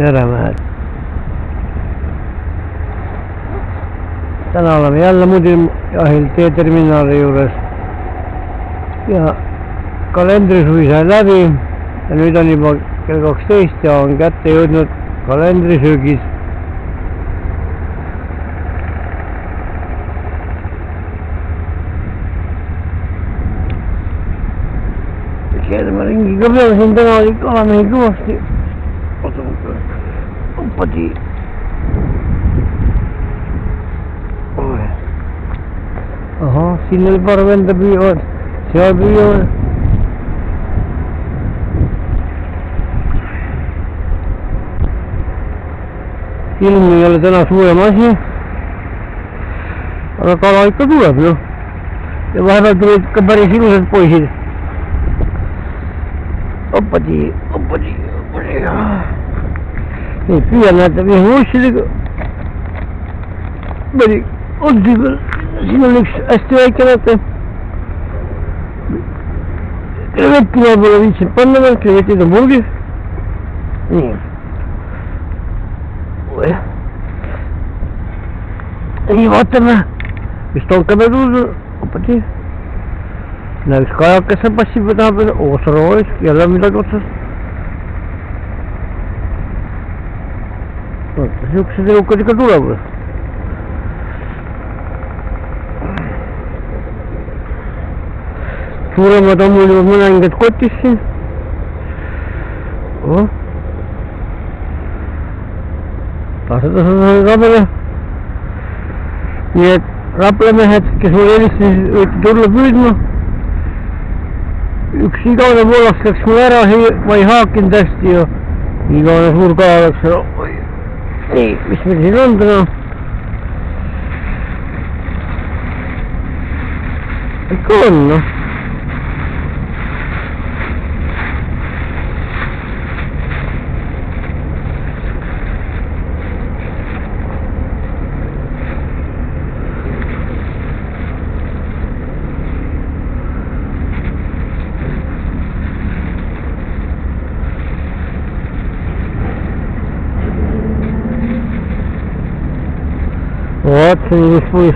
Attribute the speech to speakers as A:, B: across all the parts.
A: Terämäet. Tänään olemme jälleen muuten jahilla T-terminaalin juures. Ja kalenterisuvi sai läbi. Ja nyt on juba kell 12 ja on kätte jõudnud kalendrisöögis. Keerame ringi ka peale, siin täna oli kalamehi kõvasti. Oppati. Ahah, siin oli paar venda püüavad, seal püüavad. Ilm ei ole täna suurem asi, aga kala ikka tuleb ju. Ja vahepeal tulid ka päris ilusad poisid. Oppati. Nii, püüan näete vihmuussidega. Päri otsi peal. Siin on üks hästi väike näete. Krevetti ma pole viitsinud panna veel, krevetid on purgis. Nii. Nii, vaatame, mis tonkame tuulda. Oppati. Näe, üks kajakese passib ja tahab veel oosaroolis, jälle midagi otsast. Siuksed elukad ikka tulevad. Suuremad on mul juba mõningad kotis siin. Laseda rabele. Nii et raplemehed, kes mul helistasid, võite tulla püüdma. Üks igavene voolaks läks mul ära, ma ei haakinud hästi ja igavene suur kala läks ära. Nii, mis meil siin on täna? Ikka on, noh. Вот, не спуешь.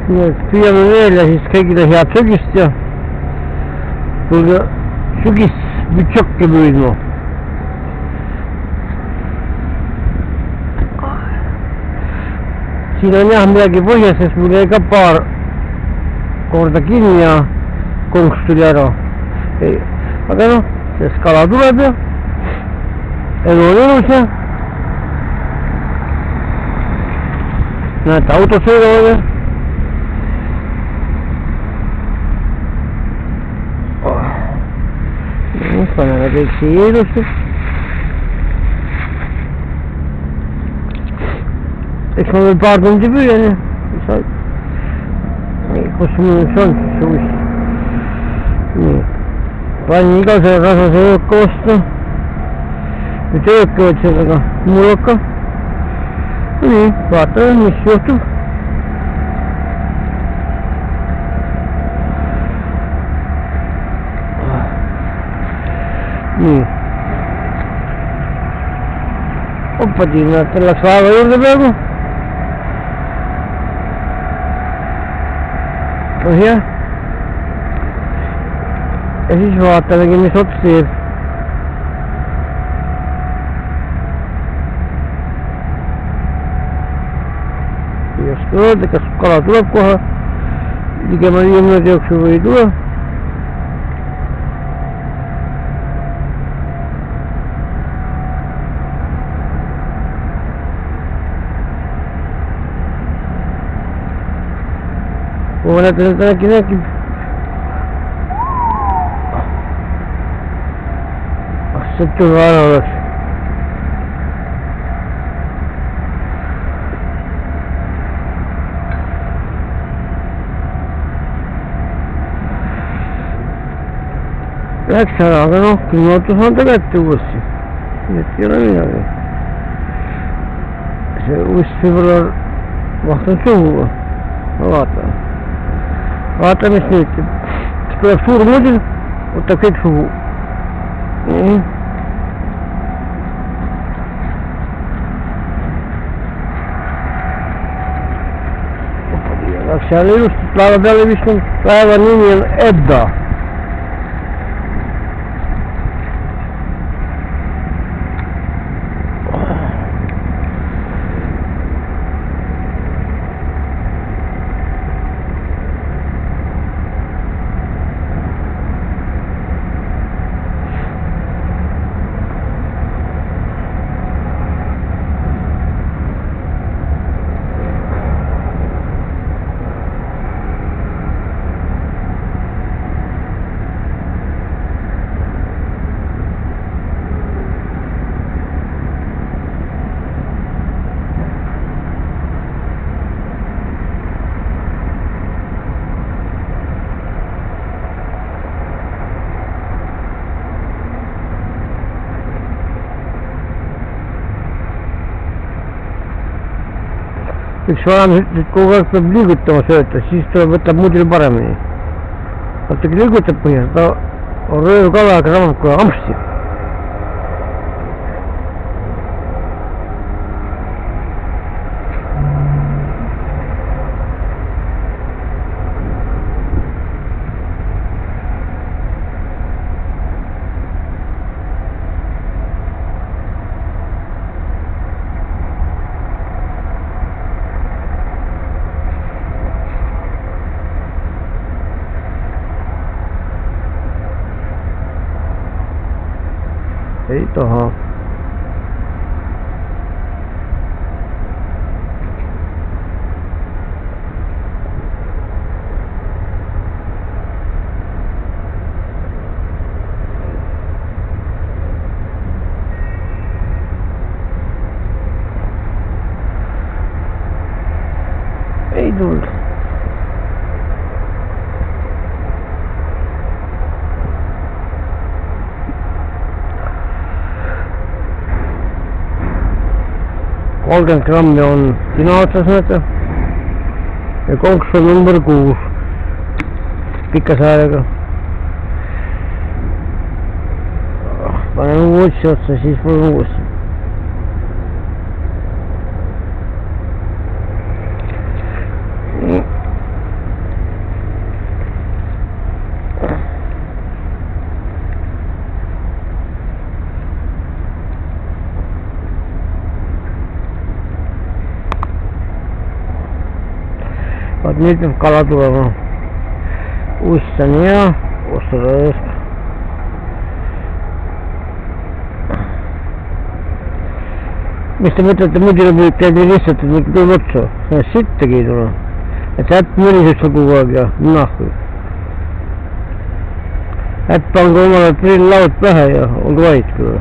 A: Nii et püüame veel ja siis kõigile head sügist ja tulge sügisbütšokki püüdma. Siin on jah midagi põhjas, sest mul jäi ka paar korda kinni ja konks tuli ära. Aga noh, sest kala tuleb ja elu on ilus ja näete, autod sõidavad ja paneme kõik siia ilusti. Eks ma veel paar tundi püüan ja nii, kus mul üks on suus. Nii, panin igasuguse rasvase ööka vastu. Nüüd ööka võtsin, aga mullaka. Nii, vaatame, mis juhtub. Nii. Oppati, näete, läks laeva juurde peaaegu. Põhja. Ja siis vaatamegi, mis ots teeb. Ei oska öelda, kas kala tuleb kohe ligemale 5 minuti jooksul või ei tule. Näete, nüüd äkki räägib. See küll ära oleks. Läks ära, aga noh, külmutus on ta kätte uuesti. Nii et ei ole midagi. See uist võib-olla mahtunud suhu. Ma vaatan. Vaata, mis nüüd. Tuleb suur mudel, võtab kõik suhu. Nii. Läks seal ilusti laeva peale viskunud. Laeva nimi on Edda. Üks vanem ütles, et kogu aeg peab liigutama sööta, siis tuleb võtab mudel paremini. Vaata, kui liigutab põhjas, ta on röövkala, aga ramab kohe ampsti. Ei taha. Ei tulnud. Kolmkümmend grammi on sina otsas näete ja konks on number 6 pika saarega. Panen uuesti otsa, siis panen uuesti. Vaat nüüd peab kala tulema. Ust on hea, ostada eest. Mis te mõtlete, muidu võib käib nii lihtsalt, et nüüd tuleb otsa. Sellest sittagi ei tule. Et äpp mõriseb seal kogu aeg ja nahku. Äpp on ka omale prill-laud pähe ja olgu vait küll.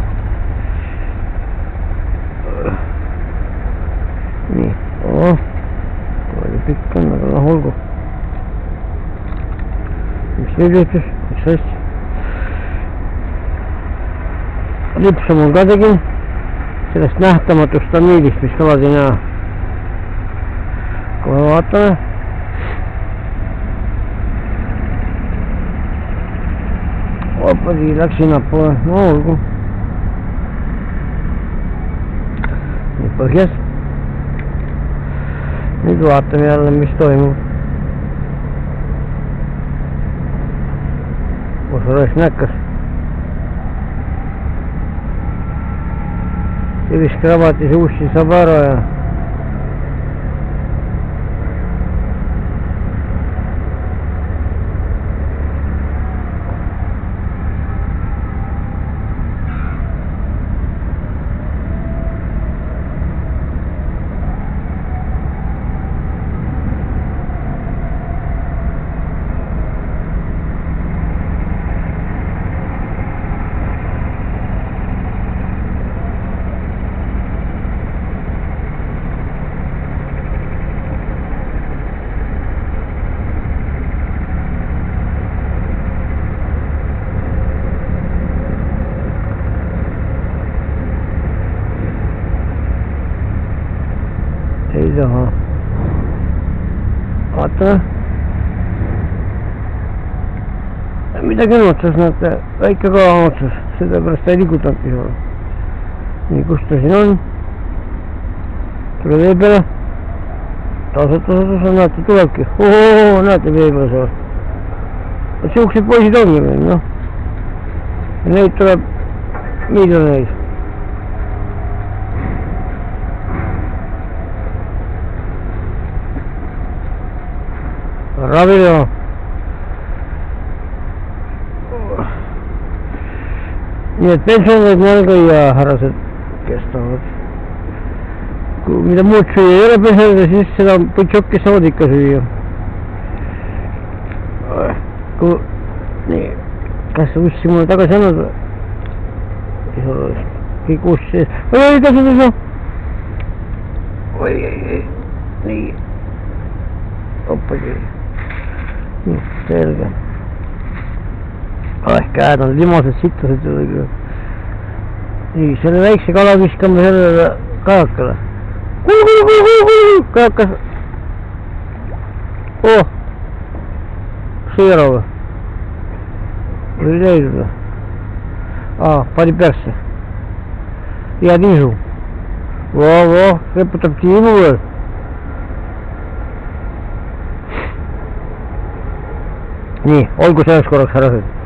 A: Nii, pikk on, aga noh olgu. Mis nüüd juhtus? Üks hästi. Lipsa mul ka tegin. Sellest nähtamatust tamiilist, mis kalad ei näe. Kohe vaatame. Hoopadi, läks sinnapoole. No olgu. Nii põhjas. Nüüd vaatame jälle, mis toimub. Kus oleks näkkas. See vist krabati see ussi saab ära ja vaatame. Midagi on otsas, näete, väike ka on otsas, sellepärast ta ei liigutanudki seal. nii, kus ta siin on? tule vee peale. tasud, näete, tulebki. näete vee peale seal. Siuksed poisid ongi meil, noh. ja neid tuleb miljoneid. Ravilo. nii et pension võib nälga ja härrased, kes tahavad. kui mida muud süüa ei ole pensionida, siis seda putšokki saavad ikka süüa. nii, kas see ussi mulle tagasi annad või? kõik uss sees. oi, tasu. oi, nii. hoppagi. nii, selge. käed on limased sittased. nii, selle väikse kala viskame sellele kajakale. kajakas. sõi ära või? või leidnud või? pani persse. ja niisu. reputab tiimu veel. nii, olgu selleks korraks härrased.